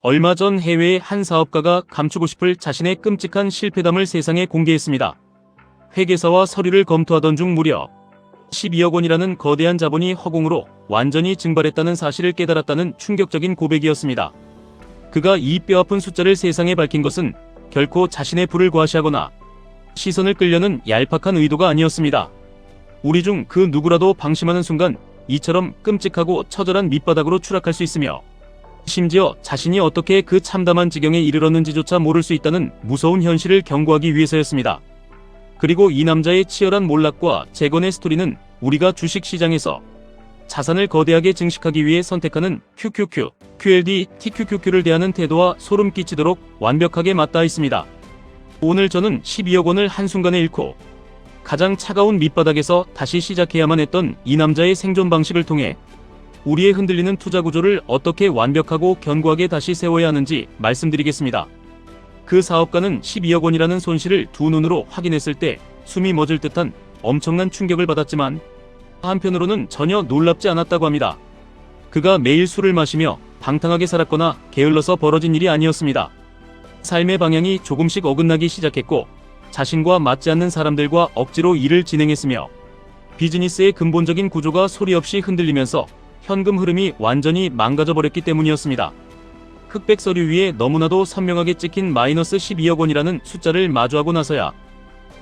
얼마 전 해외의 한 사업가가 감추고 싶을 자신의 끔찍한 실패담을 세상에 공개했습니다. 회계사와 서류를 검토하던 중 무려 12억 원이라는 거대한 자본이 허공으로 완전히 증발했다는 사실을 깨달았다는 충격적인 고백이었습니다. 그가 이 뼈아픈 숫자를 세상에 밝힌 것은 결코 자신의 부를 과시하거나 시선을 끌려는 얄팍한 의도가 아니었습니다. 우리 중 그 누구라도 방심하는 순간 이처럼 끔찍하고 처절한 밑바닥으로 추락할 수 있으며 심지어 자신이 어떻게 그 참담한 지경에 이르렀는지조차 모를 수 있다는 무서운 현실을 경고하기 위해서였습니다. 그리고 이 남자의 치열한 몰락과 재건의 스토리는 우리가 주식시장에서 자산을 거대하게 증식하기 위해 선택하는 QQQ, QLD, TQQQ를 대하는 태도와 소름 끼치도록 완벽하게 맞닿아 있습니다. 오늘 저는 12억 원을 한순간에 잃고 가장 차가운 밑바닥에서 다시 시작해야만 했던 이 남자의 생존 방식을 통해 우리의 흔들리는 투자 구조를 어떻게 완벽하고 견고하게 다시 세워야 하는지 말씀드리겠습니다. 그 사업가는 12억 원이라는 손실을 두 눈으로 확인했을 때 숨이 멎을 듯한 엄청난 충격을 받았지만 한편으로는 전혀 놀랍지 않았다고 합니다. 그가 매일 술을 마시며 방탕하게 살았거나 게을러서 벌어진 일이 아니었습니다. 삶의 방향이 조금씩 어긋나기 시작했고 자신과 맞지 않는 사람들과 억지로 일을 진행했으며 비즈니스의 근본적인 구조가 소리 없이 흔들리면서 현금 흐름이 완전히 망가져버렸기 때문이었습니다. 흑백 서류 위에 너무나도 선명하게 찍힌 마이너스 12억 원이라는 숫자를 마주하고 나서야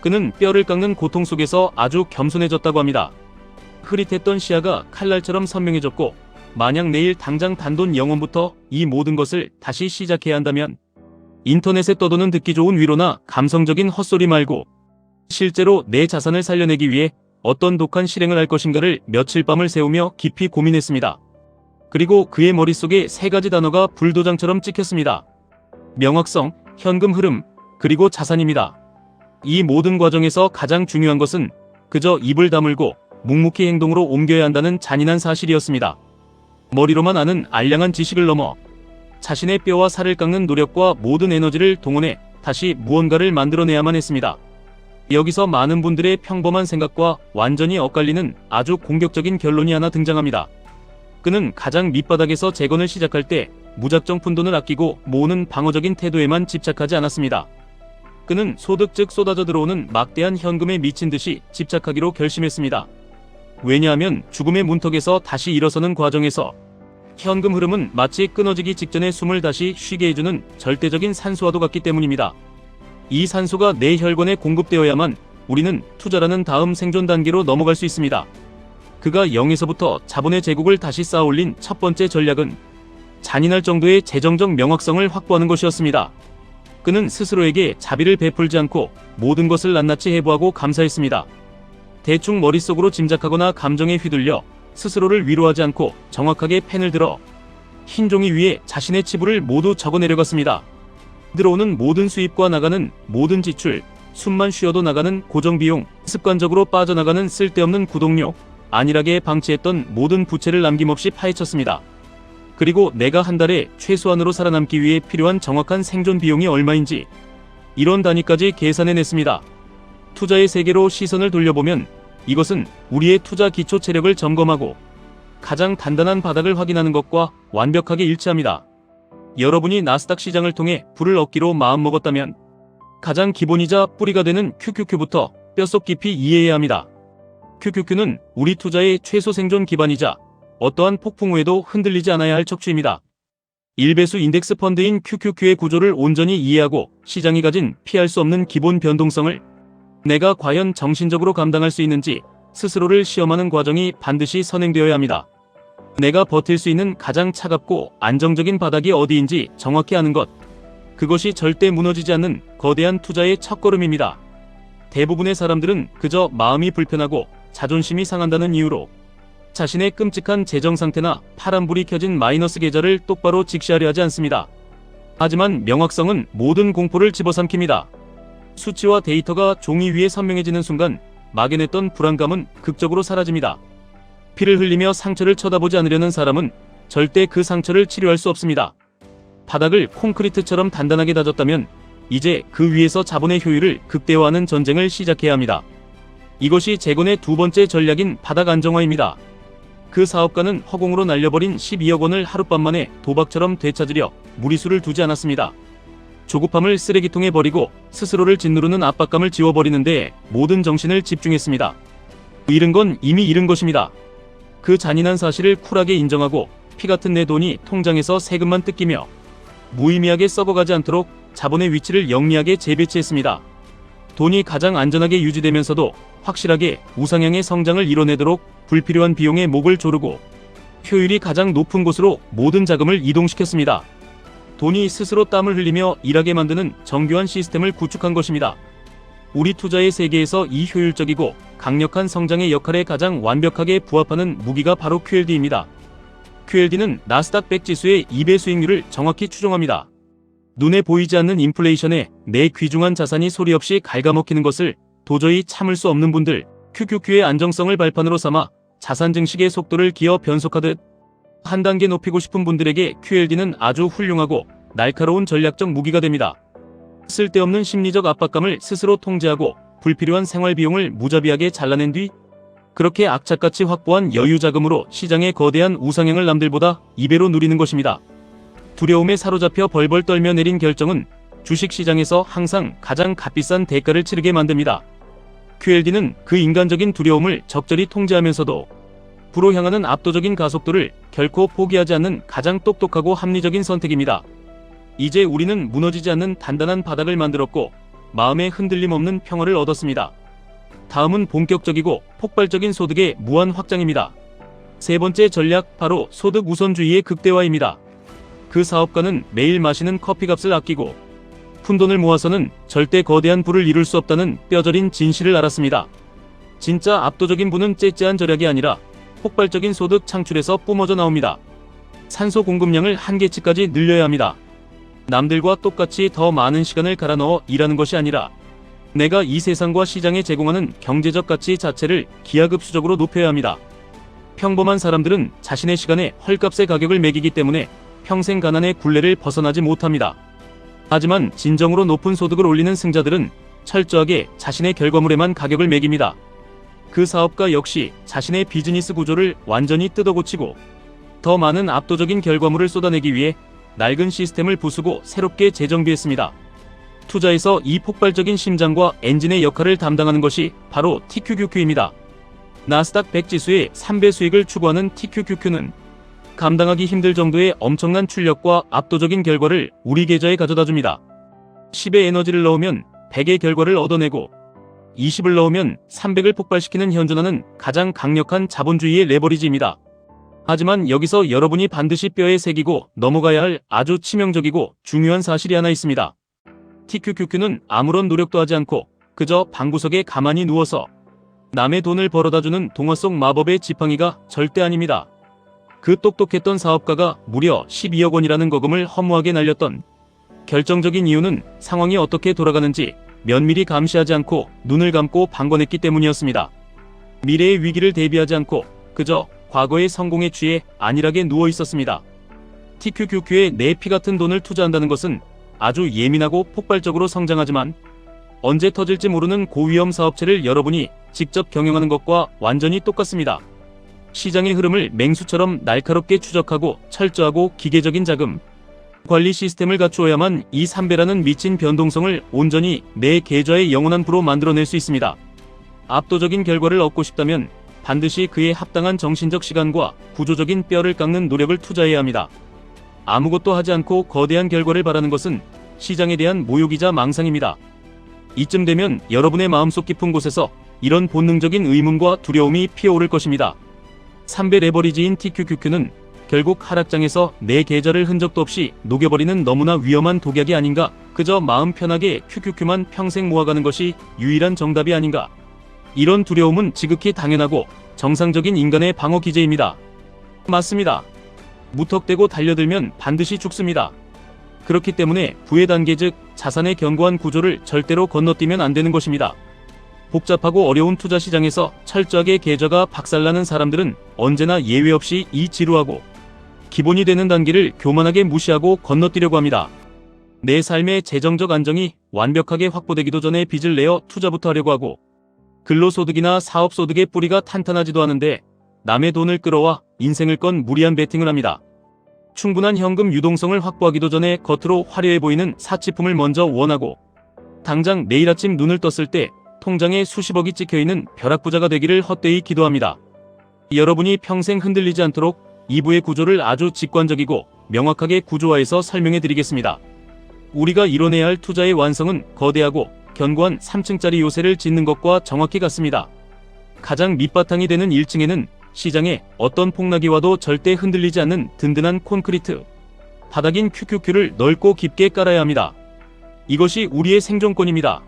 그는 뼈를 깎는 고통 속에서 아주 겸손해졌다고 합니다. 흐릿했던 시야가 칼날처럼 선명해졌고 만약 내일 당장 단돈 0원부터 이 모든 것을 다시 시작해야 한다면 인터넷에 떠도는 듣기 좋은 위로나 감성적인 헛소리 말고 실제로 내 자산을 살려내기 위해 어떤 독한 실행을 할 것인가를 며칠 밤을 새우며 깊이 고민했습니다. 그리고 그의 머릿속에 세 가지 단어가 불도장처럼 찍혔습니다. 명확성, 현금 흐름, 그리고 자산입니다. 이 모든 과정에서 가장 중요한 것은 그저 입을 다물고 묵묵히 행동으로 옮겨야 한다는 잔인한 사실이었습니다. 머리로만 아는 알량한 지식을 넘어 자신의 뼈와 살을 깎는 노력과 모든 에너지를 동원해 다시 무언가를 만들어내야만 했습니다. 여기서 많은 분들의 평범한 생각과 완전히 엇갈리는 아주 공격적인 결론이 하나 등장합니다. 그는 가장 밑바닥에서 재건을 시작할 때 무작정 푼돈을 아끼고 모으는 방어적인 태도에만 집착하지 않았습니다. 그는 소득 즉 쏟아져 들어오는 막대한 현금에 미친 듯이 집착하기로 결심했습니다. 왜냐하면 죽음의 문턱에서 다시 일어서는 과정에서 현금 흐름은 마치 끊어지기 직전에 숨을 다시 쉬게 해주는 절대적인 산소와도 같기 때문입니다. 이 산소가 내 혈관에 공급되어야만 우리는 투자라는 다음 생존 단계로 넘어갈 수 있습니다. 그가 0에서부터 자본의 제국을 다시 쌓아올린 첫 번째 전략은 잔인할 정도의 재정적 명확성을 확보하는 것이었습니다. 그는 스스로에게 자비를 베풀지 않고 모든 것을 낱낱이 해부하고 감사했습니다. 대충 머릿속으로 짐작하거나 감정에 휘둘려 스스로를 위로하지 않고 정확하게 펜을 들어 흰 종이 위에 자신의 치부를 모두 적어내려갔습니다. 들어오는 모든 수입과 나가는 모든 지출, 숨만 쉬어도 나가는 고정비용, 습관적으로 빠져나가는 쓸데없는 구독료, 안일하게 방치했던 모든 부채를 남김없이 파헤쳤습니다. 그리고 내가 한 달에 최소한으로 살아남기 위해 필요한 정확한 생존 비용이 얼마인지 이런 단위까지 계산해냈습니다. 투자의 세계로 시선을 돌려보면 이것은 우리의 투자 기초 체력을 점검하고 가장 단단한 바닥을 확인하는 것과 완벽하게 일치합니다. 여러분이 나스닥 시장을 통해 부를 얻기로 마음먹었다면 가장 기본이자 뿌리가 되는 QQQ부터 뼛속 깊이 이해해야 합니다. QQQ는 우리 투자의 최소 생존 기반이자 어떠한 폭풍 후에도 흔들리지 않아야 할 척추입니다. 일배수 인덱스 펀드인 QQQ의 구조를 온전히 이해하고 시장이 가진 피할 수 없는 기본 변동성을 내가 과연 정신적으로 감당할 수 있는지 스스로를 시험하는 과정이 반드시 선행되어야 합니다. 내가 버틸 수 있는 가장 차갑고 안정적인 바닥이 어디인지 정확히 아는 것. 그것이 절대 무너지지 않는 거대한 투자의 첫걸음입니다. 대부분의 사람들은 그저 마음이 불편하고 자존심이 상한다는 이유로 자신의 끔찍한 재정 상태나 파란불이 켜진 마이너스 계좌를 똑바로 직시하려 하지 않습니다. 하지만 명확성은 모든 공포를 집어삼킵니다. 수치와 데이터가 종이 위에 선명해지는 순간 막연했던 불안감은 극적으로 사라집니다. 피를 흘리며 상처를 쳐다보지 않으려는 사람은 절대 그 상처를 치료할 수 없습니다. 바닥을 콘크리트처럼 단단하게 다졌다면 이제 그 위에서 자본의 효율을 극대화하는 전쟁을 시작해야 합니다. 이것이 재건의 두 번째 전략인 바닥 안정화입니다. 그 사업가는 허공으로 날려버린 12억 원을 하룻밤 만에 도박처럼 되찾으려 무리수를 두지 않았습니다. 조급함을 쓰레기통에 버리고 스스로를 짓누르는 압박감을 지워버리는 데에 모든 정신을 집중했습니다. 잃은 건 이미 잃은 것입니다. 그 잔인한 사실을 쿨하게 인정하고 피 같은 내 돈이 통장에서 세금만 뜯기며 무의미하게 썩어가지 않도록 자본의 위치를 영리하게 재배치했습니다. 돈이 가장 안전하게 유지되면서도 확실하게 우상향의 성장을 이뤄내도록 불필요한 비용에 목을 조르고 효율이 가장 높은 곳으로 모든 자금을 이동시켰습니다. 돈이 스스로 땀을 흘리며 일하게 만드는 정교한 시스템을 구축한 것입니다. 우리 투자의 세계에서 이 효율적이고 강력한 성장의 역할에 가장 완벽하게 부합하는 무기가 바로 QLD입니다. QLD는 나스닥 100 지수의 2배 수익률을 정확히 추종합니다. 눈에 보이지 않는 인플레이션에 내 귀중한 자산이 소리 없이 갉아먹히는 것을 도저히 참을 수 없는 분들, QQQ의 안정성을 발판으로 삼아 자산 증식의 속도를 기어 변속하듯 한 단계 높이고 싶은 분들에게 QLD는 아주 훌륭하고 날카로운 전략적 무기가 됩니다. 쓸데없는 심리적 압박감을 스스로 통제하고 불필요한 생활 비용을 무자비하게 잘라낸 뒤 그렇게 악착같이 확보한 여유 자금으로 시장의 거대한 우상향을 남들보다 2배로 누리는 것입니다. 두려움에 사로잡혀 벌벌 떨며 내린 결정은 주식시장에서 항상 가장 값비싼 대가를 치르게 만듭니다. QLD는 그 인간적인 두려움을 적절히 통제하면서도 부로 향하는 압도적인 가속도를 결코 포기하지 않는 가장 똑똑하고 합리적인 선택입니다. 이제 우리는 무너지지 않는 단단한 바닥을 만들었고 마음에 흔들림 없는 평화를 얻었습니다. 다음은 본격적이고 폭발적인 소득의 무한 확장입니다. 세 번째 전략, 바로 소득 우선주의의 극대화입니다. 그 사업가는 매일 마시는 커피값을 아끼고 푼돈을 모아서는 절대 거대한 부를 이룰 수 없다는 뼈저린 진실을 알았습니다. 진짜 압도적인 부는 째째한 절약이 아니라 폭발적인 소득 창출에서 뿜어져 나옵니다. 산소 공급량을 한계치까지 늘려야 합니다. 남들과 똑같이 더 많은 시간을 갈아 넣어 일하는 것이 아니라 내가 이 세상과 시장에 제공하는 경제적 가치 자체를 기하급수적으로 높여야 합니다. 평범한 사람들은 자신의 시간에 헐값의 가격을 매기기 때문에 평생 가난의 굴레를 벗어나지 못합니다. 하지만 진정으로 높은 소득을 올리는 승자들은 철저하게 자신의 결과물에만 가격을 매깁니다. 그 사업가 역시 자신의 비즈니스 구조를 완전히 뜯어고치고 더 많은 압도적인 결과물을 쏟아내기 위해 낡은 시스템을 부수고 새롭게 재정비했습니다. 투자에서 이 폭발적인 심장과 엔진의 역할을 담당하는 것이 바로 TQQQ입니다. 나스닥 100 지수의 3배 수익을 추구하는 TQQQ는 감당하기 힘들 정도의 엄청난 출력과 압도적인 결과를 우리 계좌에 가져다줍니다. 10의 에너지를 넣으면 100의 결과를 얻어내고 20을 넣으면 300을 폭발시키는 현존하는 가장 강력한 자본주의의 레버리지입니다. 하지만 여기서 여러분이 반드시 뼈에 새기고 넘어가야 할 아주 치명적이고 중요한 사실이 하나 있습니다. TQQQ는 아무런 노력도 하지 않고 그저 방구석에 가만히 누워서 남의 돈을 벌어다주는 동화 속 마법의 지팡이가 절대 아닙니다. 그 똑똑했던 사업가가 무려 12억 원이라는 거금을 허무하게 날렸던 결정적인 이유는 상황이 어떻게 돌아가는지 면밀히 감시하지 않고 눈을 감고 방관했기 때문이었습니다. 미래의 위기를 대비하지 않고 그저 과거의 성공에 취해 안일하게 누워 있었습니다. TQQQ에 내 피 같은 돈을 투자한다는 것은 아주 예민하고 폭발적으로 성장하지만 언제 터질지 모르는 고위험 사업체를 여러분이 직접 경영하는 것과 완전히 똑같습니다. 시장의 흐름을 맹수처럼 날카롭게 추적하고 철저하고 기계적인 자금 관리 시스템을 갖추어야만 이 3배라는 미친 변동성을 온전히 내 계좌의 영원한 부로 만들어낼 수 있습니다. 압도적인 결과를 얻고 싶다면 반드시 그에 합당한 정신적 시간과 구조적인 뼈를 깎는 노력을 투자해야 합니다. 아무것도 하지 않고 거대한 결과를 바라는 것은 시장에 대한 모욕이자 망상입니다. 이쯤 되면 여러분의 마음속 깊은 곳에서 이런 본능적인 의문과 두려움이 피어오를 것입니다. 3배 레버리지인 TQQQ는 결국 하락장에서 내 계좌를 흔적도 없이 녹여버리는 너무나 위험한 독약이 아닌가, 그저 마음 편하게 QQQ만 평생 모아가는 것이 유일한 정답이 아닌가. 이런 두려움은 지극히 당연하고 정상적인 인간의 방어 기제입니다. 맞습니다. 무턱대고 달려들면 반드시 죽습니다. 그렇기 때문에 부의 단계, 즉 자산의 견고한 구조를 절대로 건너뛰면 안 되는 것입니다. 복잡하고 어려운 투자 시장에서 철저하게 계좌가 박살나는 사람들은 언제나 예외 없이 이 지루하고 기본이 되는 단계를 교만하게 무시하고 건너뛰려고 합니다. 내 삶의 재정적 안정이 완벽하게 확보되기도 전에 빚을 내어 투자부터 하려고 하고 근로소득이나 사업소득의 뿌리가 탄탄하지도 않은데 남의 돈을 끌어와 인생을 건 무리한 베팅을 합니다. 충분한 현금 유동성을 확보하기도 전에 겉으로 화려해 보이는 사치품을 먼저 원하고 당장 내일 아침 눈을 떴을 때 통장에 수십억이 찍혀있는 벼락부자가 되기를 헛되이 기도합니다. 여러분이 평생 흔들리지 않도록 2부의 구조를 아주 직관적이고 명확하게 구조화해서 설명해 드리겠습니다. 우리가 이뤄내야 할 투자의 완성은 거대하고 견고한 3층짜리 요새를 짓는 것과 정확히 같습니다. 가장 밑바탕이 되는 1층에는 시장에 어떤 폭락이 와도 절대 흔들리지 않는 든든한 콘크리트, 바닥인 QQQ를 넓고 깊게 깔아야 합니다. 이것이 우리의 생존권입니다.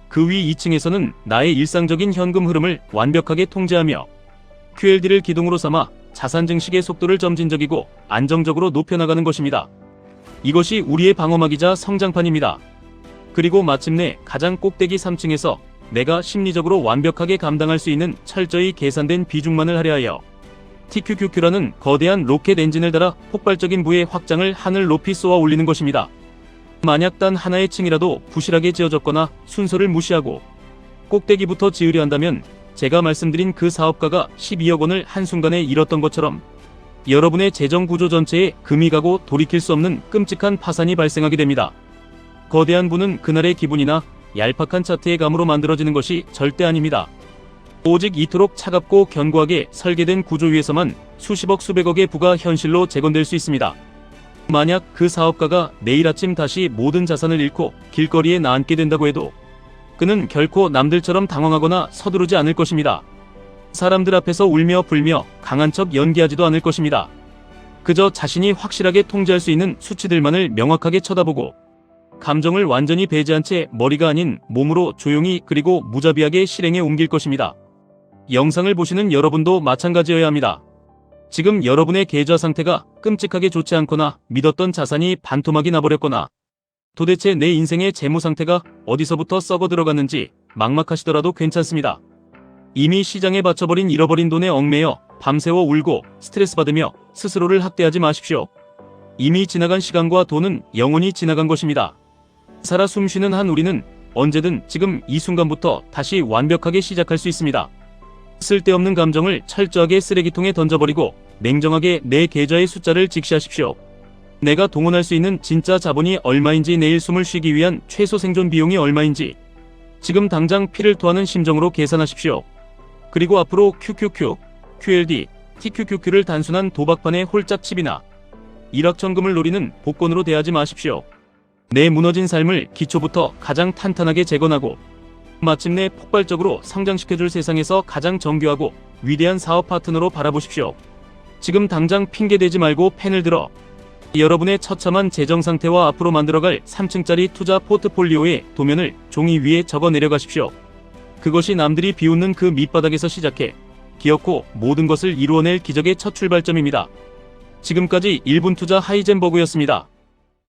그 위 2층에서는 나의 일상적인 현금 흐름을 완벽하게 통제하며 QLD를 기둥으로 삼아 자산 증식의 속도를 점진적이고 안정적으로 높여나가는 것입니다. 이것이 우리의 방어막이자 성장판입니다. 그리고 마침내 가장 꼭대기 3층에서 내가 심리적으로 완벽하게 감당할 수 있는 철저히 계산된 비중만을 할애하여 TQQQ라는 거대한 로켓 엔진을 달아 폭발적인 부의 확장을 하늘 높이 쏘아 올리는 것입니다. 만약 단 하나의 층이라도 부실하게 지어졌거나 순서를 무시하고 꼭대기부터 지으려 한다면 제가 말씀드린 그 사업가가 12억 원을 한순간에 잃었던 것처럼 여러분의 재정 구조 전체에 금이 가고 돌이킬 수 없는 끔찍한 파산이 발생하게 됩니다. 거대한 부는 그날의 기분이나 얄팍한 차트의 감으로 만들어지는 것이 절대 아닙니다. 오직 이토록 차갑고 견고하게 설계된 구조 위에서만 수십억 수백억의 부가 현실로 재건될 수 있습니다. 만약 그 사업가가 내일 아침 다시 모든 자산을 잃고 길거리에 나앉게 된다고 해도 그는 결코 남들처럼 당황하거나 서두르지 않을 것입니다. 사람들 앞에서 울며 불며 강한 척 연기하지도 않을 것입니다. 그저 자신이 확실하게 통제할 수 있는 수치들만을 명확하게 쳐다보고 감정을 완전히 배제한 채 머리가 아닌 몸으로 조용히 그리고 무자비하게 실행에 옮길 것입니다. 영상을 보시는 여러분도 마찬가지여야 합니다. 지금 여러분의 계좌 상태가 끔찍하게 좋지 않거나 믿었던 자산이 반토막이 나버렸거나 도대체 내 인생의 재무 상태가 어디서부터 썩어 들어갔는지 막막하시더라도 괜찮습니다. 이미 시장에 바쳐버린 잃어버린 돈에 얽매여 밤새워 울고 스트레스 받으며 스스로를 학대하지 마십시오. 이미 지나간 시간과 돈은 영원히 지나간 것입니다. 살아 숨쉬는 한 우리는 언제든 지금 이 순간부터 다시 완벽하게 시작할 수 있습니다. 쓸데없는 감정을 철저하게 쓰레기통에 던져버리고 냉정하게 내 계좌의 숫자를 직시하십시오. 내가 동원할 수 있는 진짜 자본이 얼마인지, 내일 숨을 쉬기 위한 최소 생존 비용이 얼마인지 지금 당장 피를 토하는 심정으로 계산하십시오. 그리고 앞으로 QQQ, QLD, TQQQ를 단순한 도박판의 홀짝칩이나 일확천금을 노리는 복권으로 대하지 마십시오. 내 무너진 삶을 기초부터 가장 탄탄하게 재건하고 마침내 폭발적으로 성장시켜줄 세상에서 가장 정교하고 위대한 사업 파트너로 바라보십시오. 지금 당장 핑계대지 말고 펜을 들어 여러분의 처참한 재정 상태와 앞으로 만들어갈 3층짜리 투자 포트폴리오의 도면을 종이 위에 적어 내려가십시오. 그것이 남들이 비웃는 그 밑바닥에서 시작해 기어코 모든 것을 이루어낼 기적의 첫 출발점입니다. 지금까지 1분 투자 하이젠버그였습니다.